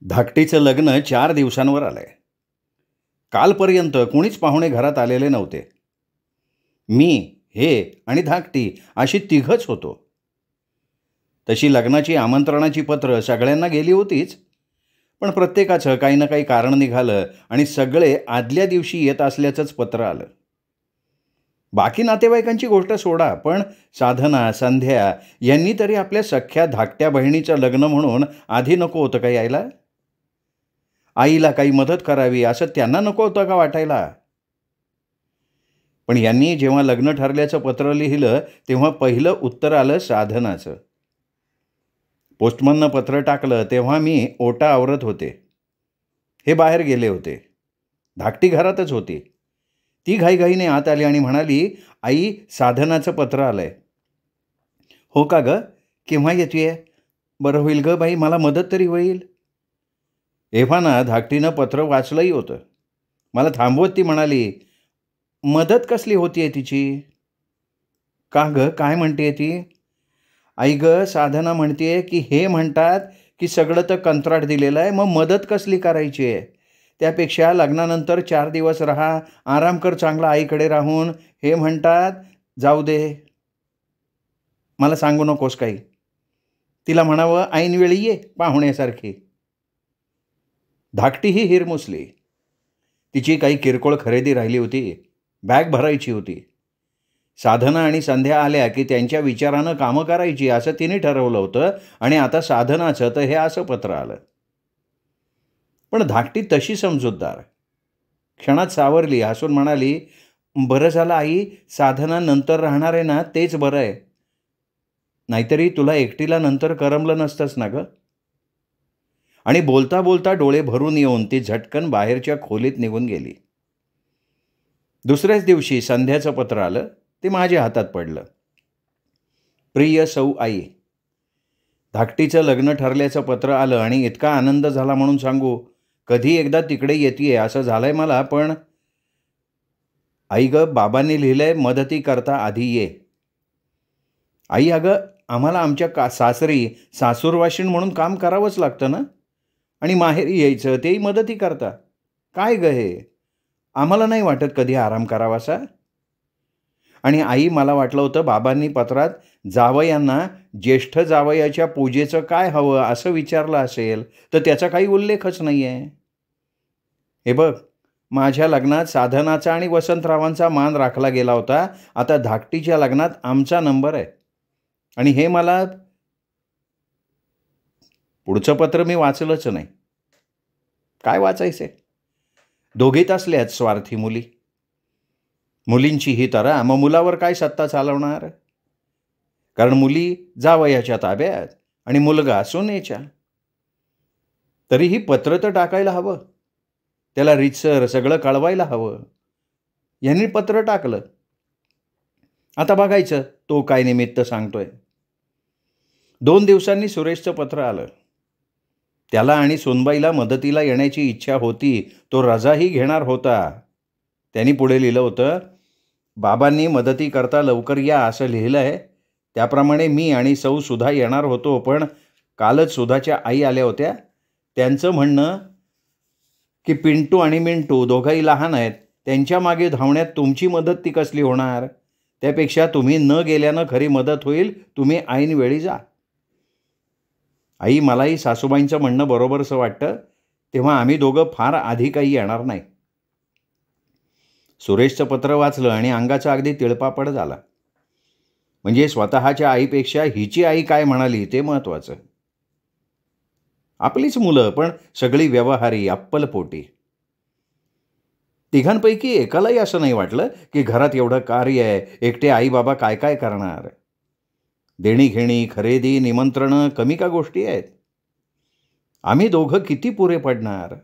धाकटीचं लग्न 4 दिवसांवर आलंय. कालपर्यंत कुणीच पाहुणे घरात आलेले नव्हते. मी, हे आणि धाकटी अशी तिघच होतो. तशी लग्नाची आमंत्रणाची पत्र सगळ्यांना गेली होतीच, पण प्रत्येकाचं काही ना काही कारण निघालं आणि सगळे आदल्या दिवशी येत असल्याचंच पत्र आलं. बाकी नातेवाईकांची गोष्ट सोडा, पण साधना, संध्या यांनी तरी आपल्या सख्ख्या धाकट्या बहिणीचं लग्न म्हणून आधी नको होतं का यायला? आईला काही मदत करावी असं त्यांना नको होतं का वाटायला? पण यांनी जेव्हा लग्न ठरल्याचं पत्र लिहिलं तेव्हा पहिलं उत्तर आलं साधनाचं. पोस्टमननं पत्र टाकलं तेव्हा मी ओटा आवरत होते. हे बाहेर गेले होते. धाकटी घरातच होती. ती घाईघाईने आत आली आणि म्हणाली, "आई, साधनाचं पत्र आलंय." "हो का ग? केव्हा येतेय? बरं होईल ग बाई, मला मदत तरी होईल." एव्हाना धाकटीनं पत्र वाचलंही होतं. मला थांबवत ती म्हणाली, "मदत कसली होतीये तिची?" "का ग, काय म्हणतेय ती?" "आई ग, साधना म्हणतेय की हे म्हणतात की सगळं तर कंत्राट दिलेलं आहे, मग मदत कसली करायची आहे? त्यापेक्षा लग्नानंतर 4 दिवस राहा, आराम कर चांगला आईकडे राहून. हे म्हणतात, जाऊ दे. मला सांगू नकोस काही. तिला म्हणावं ऐनवेळी ये पाहुण्यासारखी." धाकटी ही हिरमुसली. तिची काही किरकोळ खरेदी राहिली होती. बॅग भरायची होती. साधना आणि संध्या आल्या की त्यांच्या विचारानं कामं करायची असं तिने ठरवलं होतं आणि आता साधनाचं तर हे असं पत्र आलं. पण धाकटी तशी समजूतदार. क्षणात सावरली, हसून म्हणाली, "बरं झालं आई, साधना नंतर राहणार आहे ना, तेच बरं आहे. नाहीतरी तुला एकटीला नंतर करमलं नसतंच ना गं." आणि बोलता बोलता डोळे भरून येऊन ती झटकन बाहेरच्या खोलीत निघून गेली. दुसऱ्याच दिवशी संध्याचं पत्र आलं. ते माझ्या हातात पडलं. "प्रिय सौ आई, धाकटीचं लग्न ठरल्याचं पत्र आलं आणि इतका आनंद झाला म्हणून सांगू, कधी एकदा तिकडे येतेय असं झालंय मला. पण आई ग, बाबांनी लिहिलंय मदती करता आधी ये." "आई, अगं आम्हाला आमच्या सासरी सासूरवाशीण म्हणून काम करावंच लागतं ना, आणि माहेरी यायचं तेही मदती करता. काय ग हे? आम्हाला नाही वाटत कधी आराम करावासा? आणि आई, मला वाटलं होतं बाबांनी पत्रात जावयांना ज्येष्ठ जावयाच्या पूजेचं काय हवं असं विचारलं असेल, तर त्याचा काही उल्लेखच नाही आहे. हे बघ, माझ्या लग्नात साधनाचा आणि वसंतरावांचा मान राखला गेला होता. आता धाकटीच्या लग्नात आमचा नंबर आहे. आणि हे मला..." पुढचं पत्र मी वाचलंच नाही. काय वाचायचंय? दोघीत असल्यात स्वार्थी मुली. मुलींची ही तऱ्हा, मग मुलावर काय सत्ता चालवणार? कारण मुली जावयाच्या ताब्यात आणि मुलगा सुनेच्या. तरीही पत्र तर टाकायला हवं. त्याला रीतसर सगळं कळवायला हवं. यांनी पत्र टाकलं. आता बघायचं तो काय निमित्त सांगतोय. 2 दिवसांनी सुरेशचं पत्र आलं. त्याला आणि सोनबाईला मदतीला येण्याची इच्छा होती. तो रजाही घेणार होता. त्यांनी पुढे लिहिलं होतं, "बाबांनी मदतीकरता लवकर या असं लिहिलं आहे. त्याप्रमाणे मी आणि सौ सुधा येणार होतो, पण कालच सुधाच्या आई आल्या होत्या. त्यांचं म्हणणं की पिंटू आणि मिंटू दोघंही लहान आहेत. त्यांच्या मागे धावण्यात तुमची मदत ती कसली होणार? त्यापेक्षा तुम्ही न गेल्यानं खरी मदत होईल. तुम्ही ऐनवेळी जा." "आई, मलाही सासूबाईंचं म्हणणं बरोबरसं वाटतं. तेव्हा आम्ही दोघं फार आधी काही येणार नाही." सुरेशचं पत्र वाचलं आणि अंगाचा अगदी तिळपापड झाला. म्हणजे स्वतःच्या आईपेक्षा हिची आई काय म्हणाली ते महत्त्वाचं. आपलीच मुलं, पण सगळी व्यवहारी, अप्पलपोटी. तिघांपैकी एकालाही असं नाही वाटलं की घरात एवढं कार्य आहे, एकटे आई बाबा काय काय करणार. देणीघेणी, खरेदी, निमंत्रणं कमी का गोष्टी आहेत? आम्ही दोघं किती पुरे पडणार?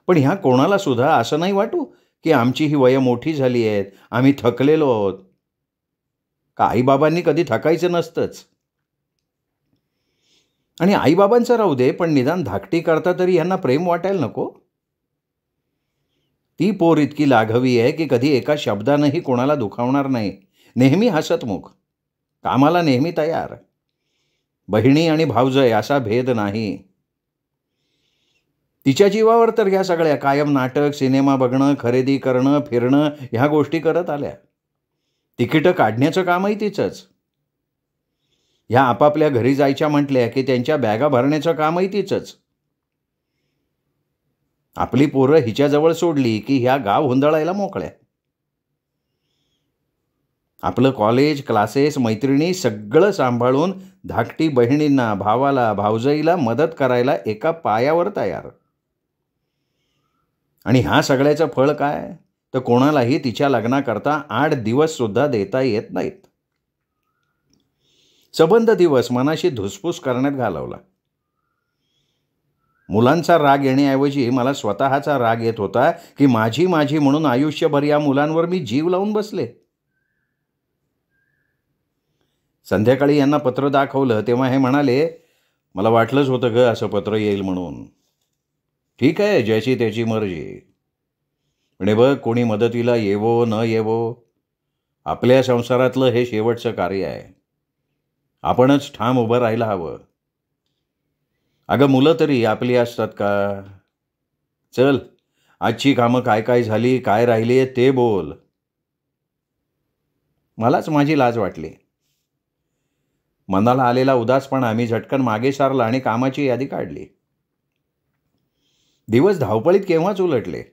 पण ह्या कोणाला सुद्धा असं नाही वाटू की आमची ही वयं मोठी झाली आहेत, आम्ही थकलेलो आहोत. का आईबाबांनी कधी थकायचं नसतंच. आणि आईबाबांचं राहू दे, पण निदान धाकटी करता तरी यांना प्रेम वाटायला नको? ती पोर इतकी लाघवी आहे की कधी एका शब्दानंही कोणाला दुखावणार नाही. नेहमी हसतमुख, कामाला नेहमी तयार. बहिणी आणि भावजय असा भेद नाही. तिच्या जीवावर तर ह्या सगळ्या कायम नाटक, सिनेमा बघणं, खरेदी करणं, फिरणं ह्या गोष्टी करत आल्या. तिकीटं काढण्याचं कामही तिचंच. ह्या आपापल्या घरी जायच्या म्हटल्या की त्यांच्या बॅगा भरण्याचं कामही तिचंच. आपली पोरं हिच्याजवळ सोडली की ह्या गाव हुंदळायला मोकळ्या. आपलं कॉलेज, क्लासेस, मैत्रिणी सगळं सांभाळून धाकटी बहिणींना, भावाला, भावजईला मदत करायला एका पायावर तयार. आणि ह्या सगळ्याचं फळ काय? तर कोणालाही तिच्या लग्नाकरता 8 दिवससुद्धा देता येत नाहीत. सबंध दिवस मनाशी धुसफूस करण्यात घालवला. मुलांचा राग येण्याऐवजी मला स्वतःचा राग येत होता की माझी म्हणून आयुष्यभर या मुलांवर मी जीव लावून बसले. संध्याकाळी यांना पत्र दाखवलं तेव्हा हे म्हणाले, मला वाटलंच होतं ग असं पत्र येईल म्हणून. ठीक आहे, ज्याची त्याची मर्जी. पण बघ, कोणी मदतीला येवो न येवो, आपल्या संसारातलं हे शेवटचं कार्य आहे. आपणच ठाम उभं राहायला हवं. अगं, मुलं तरी आपली असतात का? चल, आजची कामं काय काय झाली, काय राहिली ते बोल. मलाच माझी लाज वाटली. मनाला आलेला उदासपणा मी झटकन मागे सारला आणि कामाची यादी काढली. दिवस धावपळीत केव्हाच उलटले.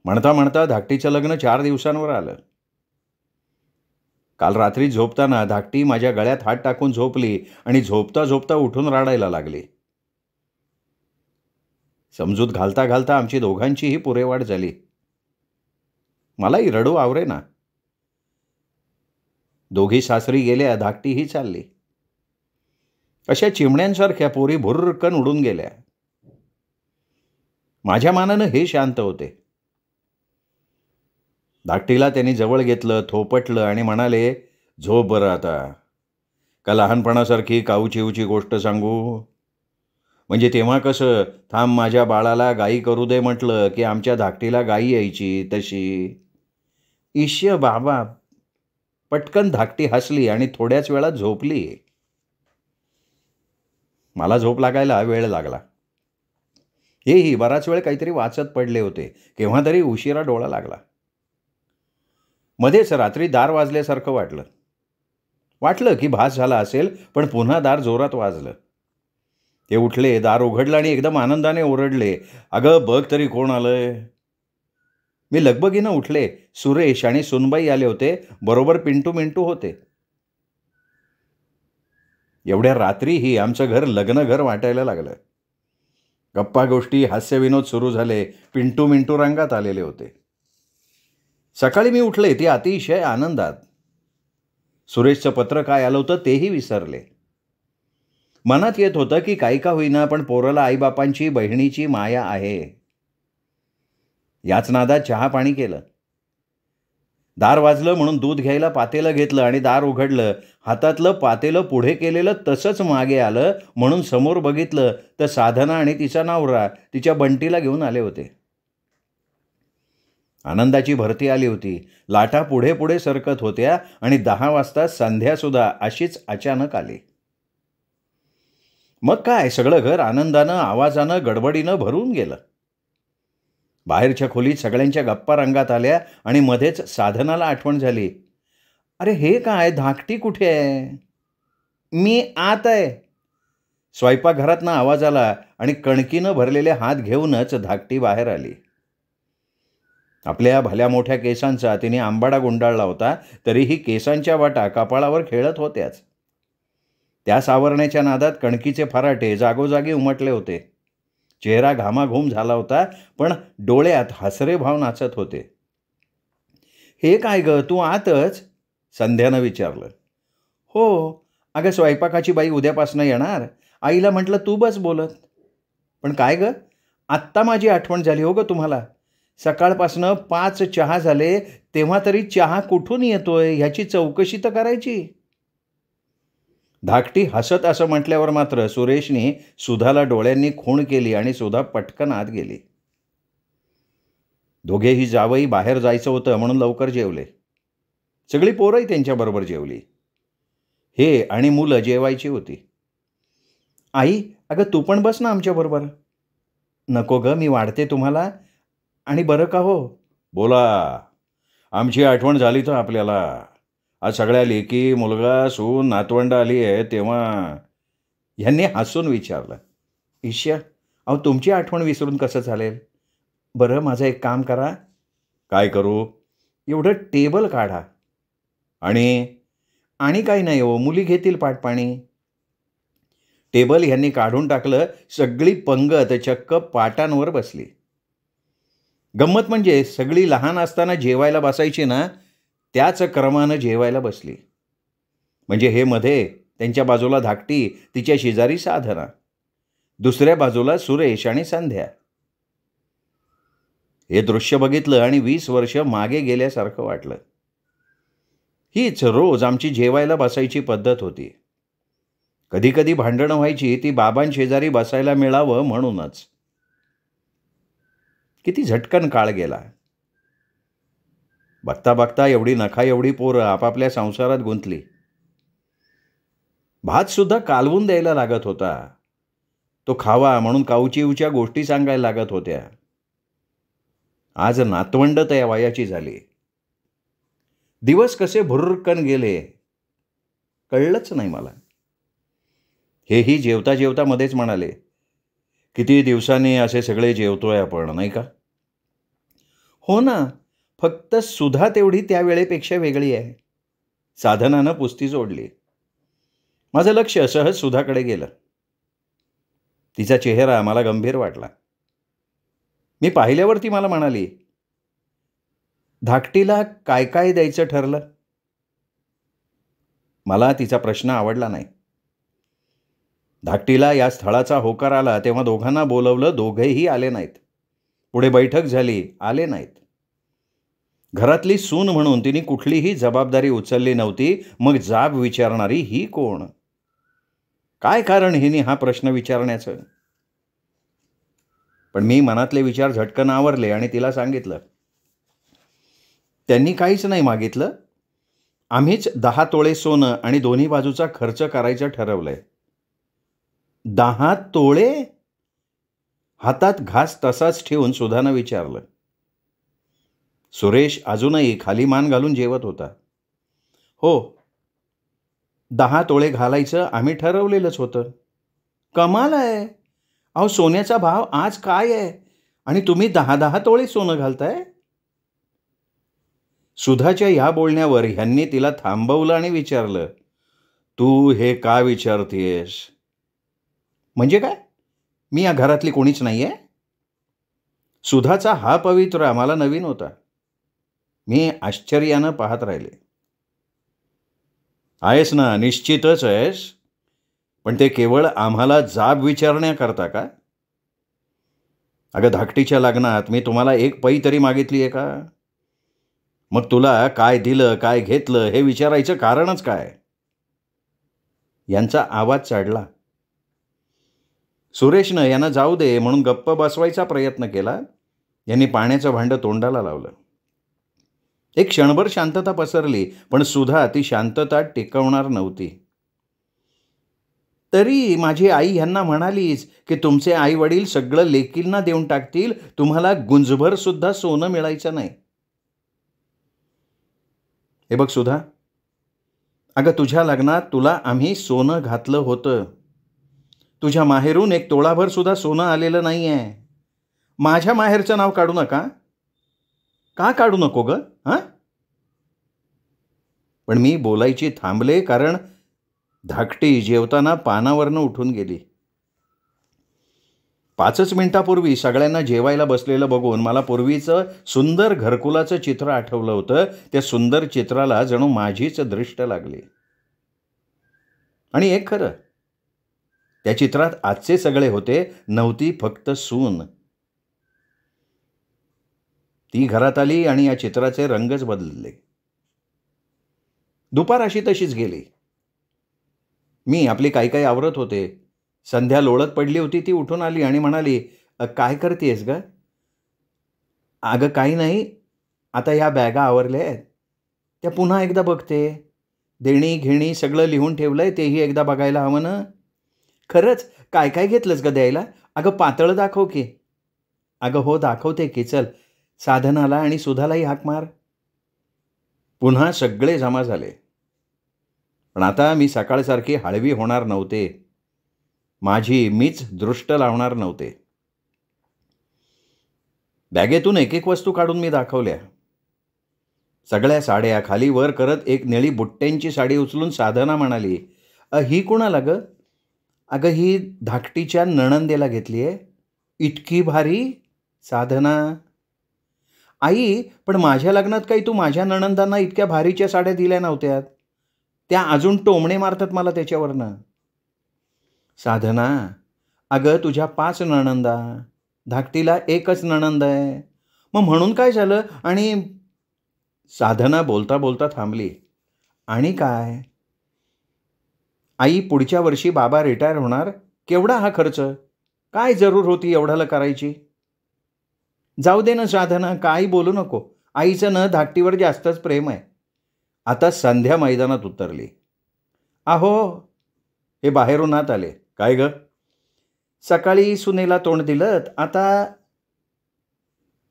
म्हणता म्हणता धाकटीचं लग्न 4 दिवसांवर आलं. काल रात्री झोपताना धाकटी माझ्या गळ्यात हात टाकून झोपली आणि झोपता झोपता उठून रडायला लागली. समजूत घालता घालता आमची दोघांचीही पुरेवाट झाली. मलाही रडू आवरेना. दोघी सासरी गेल्या, धाकटीही चालली. अशा चिमण्यांसारख्या पोरी भुर्रकन उडून गेल्या. माझ्या मानानं हे शांत होते. धाकटीला त्यांनी जवळ घेतलं, थोपटलं आणि म्हणाले, झोप बरं आता. का लहानपणासारखी काऊचिवची गोष्ट सांगू? म्हणजे तेव्हा कसं, थांब माझ्या बाळाला गाई करू दे म्हटलं की आमच्या धाकटीला गाई यायची तशी. ईश्य बाबा. पटकन धाकटी हसली आणि थोड्याच वेळात झोपली. मला झोप लागायला वेळ लागला. हेही बराच वेळ काहीतरी वाचत पडले होते. केव्हा तरी उशिरा डोळा लागला. मध्येच रात्री दार वाजल्यासारखं वाटलं की भास झाला असेल, पण पुन्हा दार जोरात वाजलं. ते उठले, दार उघडलं आणि एकदम आनंदाने ओरडले, अगं बघ तरी कोण आलंय. मी लगबगीनं उठले. सुरेश आणि सुनबाई आले होते. बरोबर पिंटू मिंटू होते. एवढ्या रात्रीही आमचं घर लग्न घर वाटायला लागलं. गप्पा गोष्टी, हास्यविनोद सुरू झाले. पिंटू मिंटू रंगात आलेले होते. सकाळी मी उठले ते अतिशय आनंदात. सुरेशचं पत्र काय आलं होतं तेही विसरले. मनात येत होतं की काही का होईना पण पोराला आईबापांची, बहिणीची माया आहे. याच नादात चहा पाणी केलं. दार वाजलं म्हणून दूध घ्यायला पातेलं घेतलं आणि दार उघडलं. हातातलं पातेलं पुढे केलेलं तसंच मागे आलं म्हणून समोर बघितलं तर साधना आणि तिचा नवरा तिच्या बंटीला घेऊन आले होते. आनंदाची भरती आली होती. लाटा पुढे पुढे सरकत होत्या आणि 10 वाजता संध्यासुद्धा अशीच अचानक आली. मग काय, सगळं घर आनंदानं, आवाजानं, गडबडीनं भरून गेलं. बाहेरच्या खोलीत सगळ्यांच्या गप्पा रंगात आल्या आणि मध्येच साधनाला आठवण झाली. अरे हे काय, धाकटी कुठे आहे? मी आत आहे. स्वयंपाकघरातनं आवाज आला आणि कणकीनं भरलेले हात घेऊनच धाकटी बाहेर आली. आपल्या भल्या मोठ्या केसांचा तिने आंबाडा गुंडाळला होता, तरीही केसांच्या वाटा कपाळावर खेळत होत्याच. त्या सावरण्याच्या नादात कणकीचे फराटे जागोजागी उमटले होते. चेहरा घामाघूम झाला होता, पण डोळ्यात हसरे भाव नाचत होते. हे काय ग, तू आतच? संध्यानं विचारलं. हो, अगं स्वयंपाकाची बाई उद्यापासून येणार. आईला म्हटलं तू बस बोलत. पण काय ग, आत्ता माझी आठवण झाली हो ग तुम्हाला. सकाळपासनं 5 चहा झाले, तेव्हा तरी चहा कुठून येतोय ह्याची चौकशी तर करायची. धाकटी हसत असं म्हटल्यावर मात्र सुरेशने सुधाला डोळ्यांनी खूण केली आणि सुधा पटकन आत गेली. दोघेही जावई बाहेर जायचं होतं म्हणून लवकर जेवले. सगळी पोरंही त्यांच्याबरोबर जेवली. हे आणि मुलं जेवायची होती. आई, अगं तू पण बस ना आमच्याबरोबर. नको ग, मी वाढते तुम्हाला. आणि बरं का हो. बोला. आमची आठवण झाली तर आपल्याला. आज सगळ्या लेकी, मुलगा, सून, नातवंड आली आहे तेव्हा. ह्यांनी हसून विचारलं. ईश्य, अहो तुमची आठवण विसरून कसं चालेल. बरं माझं एक काम करा. काय करू. एवढं टेबल काढा. आणि आणि काही नाही हो, मुली घेतील पाटपाणी. टेबल ह्यांनी काढून टाकलं. सगळी पंगत चक्क पाटांवर बसली. गंमत म्हणजे सगळी लहान असताना जेवायला बसायची ना, त्याच क्रमानं जेवायला बसली. म्हणजे हे मध्ये त्यांच्या बाजूला धाकटी, तिच्या शेजारी साधना, दुसऱ्या बाजूला सुरेश आणि संध्या. हे दृश्य बघितलं आणि 20 वर्ष मागे गेल्यासारखं वाटलं. हीच रोज आमची जेवायला बसायची पद्धत होती. कधी कधी भांडणं व्हायची ती बाबांशेजारी बसायला मिळावं म्हणूनच. किती झटकन काळ गेला. बघता बघता एवढी नखा एवढी पोरं आपापल्या संसारात गुंतली. भात सुद्धा कालवून द्यायला लागत होता. तो खावा म्हणून काऊचिवच्या गोष्टी सांगायला लागत होत्या. आज नातवंड त्या वयाची झाली. दिवस कसे भुर्रकन गेले कळलंच नाही मला. हेही जेवता जेवता मध्येच म्हणाले, किती दिवसांनी असे सगळे जेवतोय आपण, नाही का. हो ना, फक्त सुधा तेवढी त्या वेळेपेक्षा वेगळी आहे. साधनानं पुस्ती जोडली. माझं लक्ष सहज सुधाकडे गेलं. तिचा चेहरा मला गंभीर वाटला. मी पाहिल्यावर ती मला म्हणाली, धाकटीला काय काय द्यायचं ठरलं. मला तिचा प्रश्न आवडला नाही. धाकटीला या स्थळाचा होकार आला तेव्हा दोघांना बोलवलं. दोघेही आले नाहीत. पुढे बैठक झाली, आले नाहीत. घरातली सून म्हणून तिने कुठलीही जबाबदारी उचलली नव्हती. मग जाब विचारणारी ही कोण. काय कारण हिने हा प्रश्न विचारण्याचं. पण मी मनातले विचार झटकन आवरले आणि तिला सांगितलं, त्यांनी काहीच नाही मागितलं. आम्हीच 10 तोळे सोनं आणि दोन्ही बाजूचा खर्च करायचं ठरवलंय. 10 तोळे. हातात घास तसाच ठेवून सुधानं विचारलं. सुरेश अजूनही खाली मान घालून जेवत होता. हो, 10 तोळे घालायचं आम्ही ठरवलेलंच होतं. कमाल आहे. अहो सोन्याचा भाव आज काय आहे आणि तुम्ही 10 तोळे सोनं घालताय. सुधाच्या ह्या बोलण्यावर ह्यांनी तिला थांबवलं आणि विचारलं, तू हे का विचारतेस. म्हणजे काय, मी या घरातली कोणीच नाही आहे. सुधाचा हा पवित्र आम्हाला नवीन होता. मी आश्चर्यानं पाहत राहिले. आहेस ना, निश्चितच आहेस. पण ते केवळ आम्हाला जाब विचारण्याकरता का. अगं धाकटीच्या लग्नात मी तुम्हाला एक पै तरी मागितली आहे का. मग तुला काय दिलं काय घेतलं हे विचारायचं कारणच काय. यांचा आवाज चढला. सुरेशनं यांना जाऊ दे म्हणून गप्प बसवायचा प्रयत्न केला. यांनी पाण्याचं भांडं तोंडाला लावलं. एक क्षणभर शांतता पसरली. पण सुधा ती शांतता टिकवणार नव्हती. तरी माझी आई ह्यांना म्हणालीच की तुमचे आई वडील सगळं लेकींना देऊन टाकतील, तुम्हाला गुंजभर सुद्धा सोनं मिळायचं नाही. हे बघ सुधा, अगं तुझ्या लग्नात तुला आम्ही सोनं घातलं होतं. तुझ्या माहेरून एक तोळाभर सुद्धा सोनं आलेलं नाही आहे. माझ्या माहेरचं नाव काढू नका. का काढू नको ग. हां. पण मी बोलायची थांबले कारण धाकटी जेवताना पानावरनं उठून गेली. 5च मिनिटापूर्वी सगळ्यांना जेवायला बसलेलं बघून मला पूर्वीचं सुंदर घरकुलाचं चित्र आठवलं होतं. त्या सुंदर चित्राला जणू माझीच दृष्ट लागली. आणि एक खरं, त्या चित्रात आजचे सगळे होते, नव्हती फक्त सून. ती घरात आली आणि या चित्राचे रंगच बदलले. दुपार अशी तशीच गेली. मी आपली काही काही आवरत होते. संध्या लोळत पडली होती. ती उठून आली आणि म्हणाली, काय करतेस ग. अगं काही नाही, आता ह्या बॅगा आवरल्या आहेत, त्या पुन्हा एकदा बघते. देणी घेणी सगळं लिहून ठेवलंय, तेही एकदा बघायला हवं ना. खरंच काय काय घेतलंस ग द्यायला. अगं पातळ दाखव की. अगं हो दाखवते की, चल साधनाला आणि सुधालाही हाक मार. पुन्हा सगळे जमा झाले. पण आता मी सकाळसारखी हळवी होणार नव्हते. माझी मीच दृष्ट लावणार नव्हते. बॅगेतून एक एक वस्तू काढून मी दाखवल्या. सगळ्या साड्या खाली वर करत एक निळी बुट्ट्यांची साडी उचलून साधना म्हणाली, ही कुणाला ग? अगं ही धाकटीच्या नणंदेला घेतली आहे. इतकी भारी. साधना, आई पण माझ्या लग्नात काही तू माझ्या नणंदांना इतक्या भारीच्या साड्या दिल्या नव्हत्यात. त्या अजून टोमणे मारतात मला त्याच्यावरनं. साधना, अगं तुझ्या 5 नणंदा, धाकटीला एकच नणंद आहे. मग म्हणून काय झालं? आणि साधना बोलता बोलता थांबली. आणि काय? आई पुढच्या वर्षी बाबा रिटायर होणार. केवढा हा खर्च? काय जरूर होती एवढ्याला करायची? जाऊ दे ना साधना, काही बोलू नको. आईचं न धाकटीवर जास्तच प्रेम आहे. आता संध्या मैदानात उतरली. अहो, हे बाहेरून आत आले. काय ग? सकाळी सुनेला तोंड दिलं, आता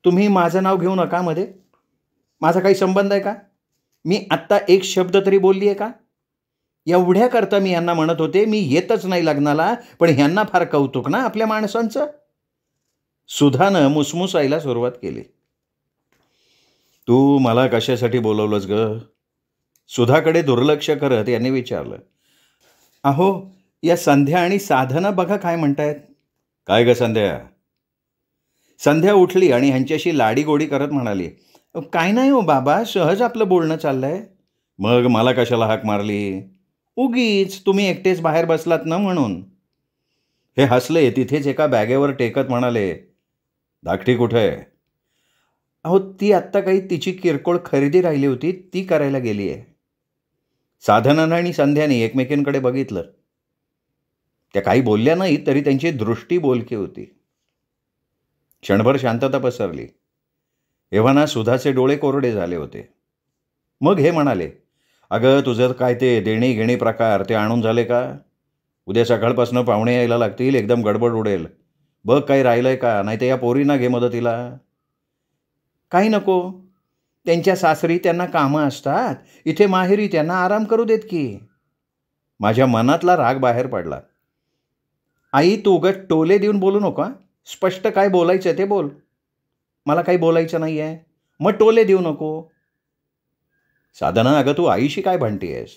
तुम्ही माझं नाव घेऊ नका मध्ये. माझा काही संबंध आहे का? मी आत्ता एक शब्द तरी बोलली आहे का? एवढ्याकरता मी यांना म्हणत होते मी येतच नाही लग्नाला, पण ह्यांना फार कौतुक ना आपल्या माणसांचं. सुधानं मुसमुसायला सुरुवात केली. तू मला कशासाठी बोलवलंस ग? सुधाकडे दुर्लक्ष करत यांनी विचारलं. अहो, या संध्या आणि साधना बघा काय म्हणतायत. काय ग संध्या? संध्या उठली आणि ह्यांच्याशी लाडीगोडी करत म्हणाली, काय नाही हो बाबा, सहज आपलं बोलणं चाललंय. मग मला कशाला हाक मारली? उगीच तुम्ही एकटेच बाहेर बसलात ना म्हणून. हे हसले. तिथेच एका बॅगेवर टेकत म्हणाले, धाकटी कुठे आहे? अहो ती आत्ता काही तिची किरकोळ खरेदी राहिली होती, ती करायला गेली आहे. साधनानं आणि संध्याने एकमेकींकडे बघितलं. त्या काही बोलल्या नाही तरी त्यांची दृष्टी बोलकी होती. क्षणभर शांतता पसरली. एव्हाना सुधाचे डोळे कोरडे झाले होते. मग हे म्हणाले, अगं तुझं काय ते देणी घेणी प्रकार ते आणून झाले का? उद्या सकाळपासून पाहुणे यायला लागतील, एकदम गडबड उडेल. बघ काही राहिलंय का? नाही तर या पोरींना घे मदतीला. काही नको, त्यांच्या सासरी त्यांना कामं असतात, इथे माहेरी त्यांना आराम करू देत की. माझ्या मनातला राग बाहेर पडला. आई तू उगाच टोले देऊन बोलू नका. स्पष्ट काय बोलायचं ते बोल. मला काही बोलायचं नाही आहे, मग टोले देऊ नको. साधना, अगं तू आईशी काय भांडती आहेस?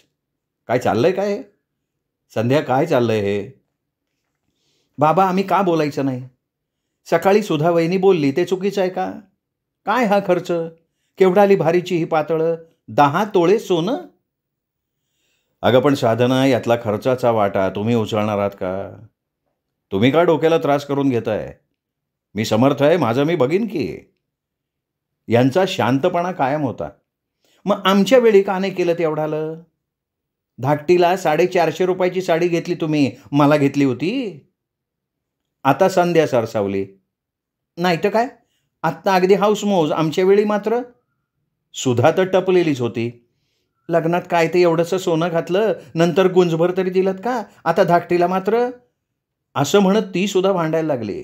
काय चाललंय काय? संध्या काय चाललंय हे? बाबा आम्ही का बोलायचं नाही? सकाळी सुधा वहिनी बोलली ते चुकीचं आहे का? काय हा खर्च? केवढाली भारीची ही पातळं? 10 तोळे सोनं? अगं पण साधना, यातला खर्चाचा वाटा तुम्ही उचलणार आहात का? तुम्ही का डोक्याला त्रास करून घेताय? मी समर्थ आहे, माझं मी बघीन की. यांचा शांतपणा कायम होता. मग आमच्या वेळी का नाही केलं ते एवढालं? धाकटीला 450 रुपयाची साडी घेतली तुम्ही, मला घेतली होती. आता संध्या सरसावली. नाही तर काय, आत्ता अगदी हाऊसमौज. आमच्या वेळी मात्र सुधा तर टपलेलीच होती. लग्नात काय ते एवढंसं सोनं घातलं, नंतर गुंजभर तरी दिलत का? आता धाकटीला मात्र, असं म्हणत ती सुद्धा भांडायला लागली.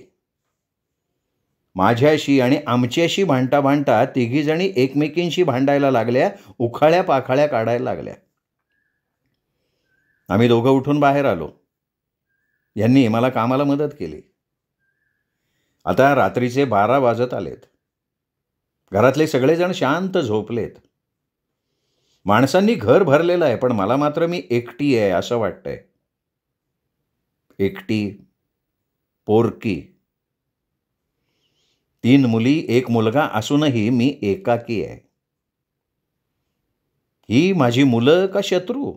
माझ्याशी आणि आमच्याशी भांडता भांडता तिघीजणी एकमेकींशी भांडायला लागल्या, उखाळ्या पाखाळ्या काढायला लागल्या. आम्ही दोघं उठून बाहेर आलो. यांनी मला कामाला मदत केली. आता रात्रीचे 12 वाजत आलेत. घरातले सगळेजण शांत झोपलेत. माणसांनी घर भरलेलं आहे, पण मला मात्र मी एकटी आहे असं वाटतंय. एकटी, पोरकी. 3 मुली, 1 मुलगा असूनही मी एकाकी आहे. ही माझी मुलं का शत्रू?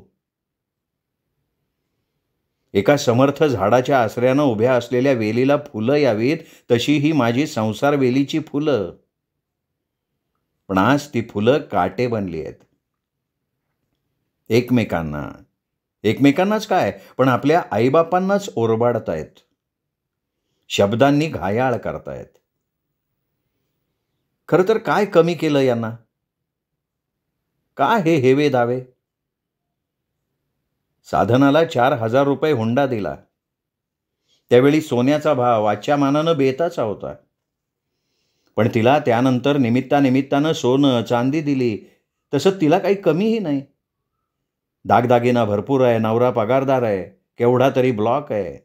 एका समर्थ झाडाच्या आश्रयानं उभ्या असलेल्या वेलीला फुलं यावीत, तशी ही माझी संसार वेलीची फुलं. पण आज ती फुलं काटे बनली आहेत. एकमेकांनाच काय, पण आपल्या आईबापांनाच ओरबाडतायत. शब्दांनी घायाळ करतायत. खरं तर काय कमी केलं यांना? का हे हेवे दावे? साधनाला 4,000 रुपये हुंडा दिला. त्यावेळी सोन्याचा भाव आजच्या मानानं बेताचा होता. पण तिला त्यानंतर निमित्तानिमित्तानं सोनं चांदी दिली, तसं तिला काही कमीही नाही. दागदागिना भरपूर आहे, नवरा पगारदार आहे, केवढा तरी ब्लॉक आहे.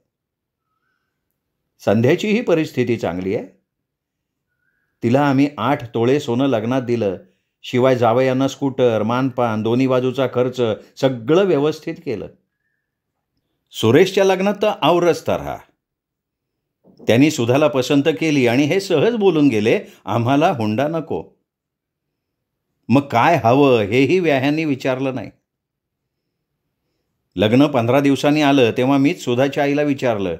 संध्याचीही परिस्थिती चांगली आहे. तिला आम्ही 8 तोळे सोनं लग्नात दिलं. शिवाय जावयांना स्कूटर, मानपान, दोन्ही बाजूचा खर्च सगळं व्यवस्थित केलं. सुरेशच्या लग्नात तर औरच तऱ्हा. त्यांनी सुधाला पसंत केली आणि हे सहज बोलून गेले, आम्हाला हुंडा नको. मग काय हवं हेही व्याह्यांनी विचारलं नाही. लग्न 15 दिवसांनी आलं तेव्हा मीच सुधाच्या आईला विचारलं,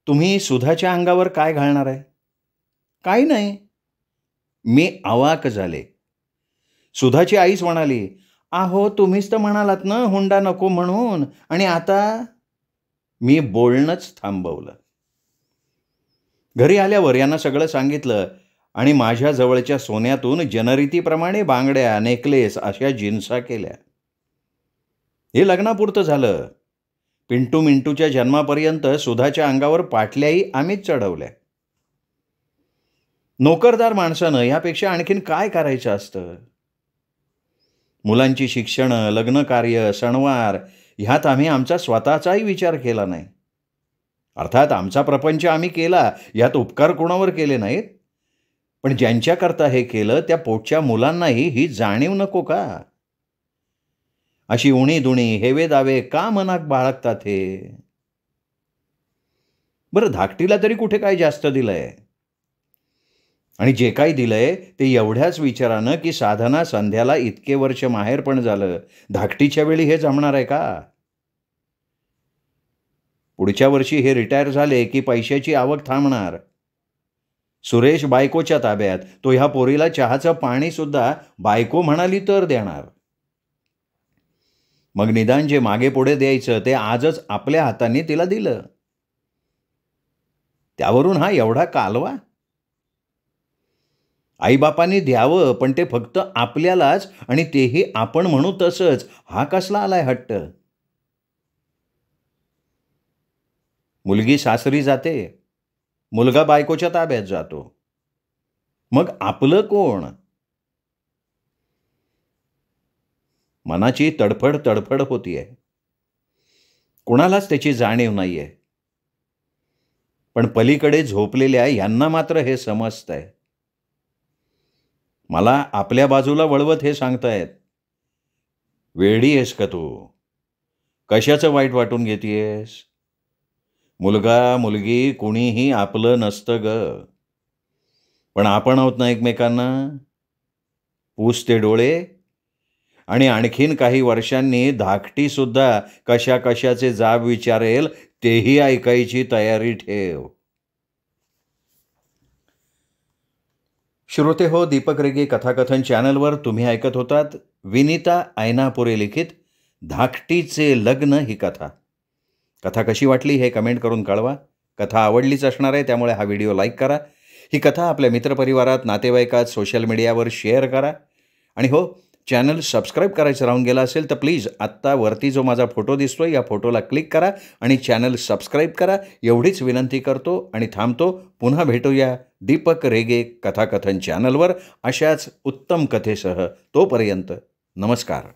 तुम्ही सुधाच्या अंगावर काय घालणार आहे? काही नाही. मी अवाक झाले. सुधाची आईच म्हणाली, आहो तुम्हीच तर म्हणालात ना हुंडा नको म्हणून, आणि आता? मी बोलणंच थांबवलं. घरी आल्यावर यांना सगळं सांगितलं आणि माझ्या जवळच्या सोन्यातून जनरीतीप्रमाणे बांगड्या, नेकलेस अशा जिन्सा केल्या. हे लग्नापुरतं झालं. पिंटू मिंटूच्या जन्मापर्यंत सुधाच्या अंगावर पाटल्याही आम्हीच चढवल्या. नोकरदार माणसानं यापेक्षा आणखीन काय करायचं असतं? मुलांची शिक्षणं, लग्नकार्य, सणवार ह्यात आम्ही आमचा स्वतःचाही विचार केला नाही. अर्थात आमचा प्रपंच आम्ही केला, यात उपकार कोणावर केले नाहीत. पण ज्यांच्याकरता हे केलं त्या पोटच्या मुलांनाही ही जाणीव नको का? अशी उणीदुणी, हेवे दावे का मनात बाळगतात हे? बरं, धाकटीला तरी कुठे काय जास्त दिलंय? आणि जे काही दिलंय ते एवढ्याच विचारानं की साधना संध्याला इतके वर्ष माहेर पण झालं, धाकटीच्या वेळी हे जमणार आहे का? पुढच्या वर्षी हे रिटायर झाले की पैशाची आवक थांबणार. सुरेश बायकोच्या ताब्यात, तो ह्या पोरीला चहाचं पाणी सुद्धा बायको म्हणाली तर देणार. मग निदान जे मागे पुढे द्यायचं ते आजच आपल्या हाताने तिला दिलं. त्यावरून हा एवढा कालवा? आईबापांनी द्यावं, पण ते फक्त आपल्यालाच, आणि तेही आपण म्हणू तसंच. हा कसला आलाय हट्ट? मुलगी सासरी जाते, मुलगा बायकोच्या ताब्यात जातो. मग आपलं कोण? मनाची तडफड होतीये. कोणालाच त्याची जाणीव नाहीये. पण पलीकडे झोपलेल्या यांना मात्र हे समजतंय. मला आपल्या बाजूला वळवत हे सांगतायत, वेडी आहेस का तू? कशाचं वाईट वाटून घेतीयेस? मुलगा मुलगी कुणीही आपलं नसतं ग. पण आपण आहोत ना एकमेकांना. पुसते डोळे. आणि आणखीन काही वर्षांनी धाकटी सुद्धा कशा कशाचे जाब विचारेल तेही ऐकायची तयारी ठेव. श्रोते हो, दीपक रेगे कथाकथन चॅनलवर तुम्ही ऐकत होतात विनीता ऐनापुरे लिखित धाकटीचे लग्न ही कथा. कथा कशी वाटली हे कमेंट करून कळवा. कथा आवडलीच असणार आहे, त्यामुळे हा व्हिडिओ लाईक करा. ही कथा आपल्या मित्रपरिवारात, नातेवाईकात, सोशल मीडियावर शेअर करा. आणि हो, चॅनल सबस्क्राईब करायचं राहून गेला असेल तर प्लीज आत्ता वरती जो माझा फोटो दिसतोय या फोटोला क्लिक करा आणि चॅनल सबस्क्राईब करा. एवढीच विनंती करतो आणि थांबतो. पुन्हा भेटूया दीपक रेगे कथाकथन चॅनलवर अशाच उत्तम कथेसह. तोपर्यंत नमस्कार.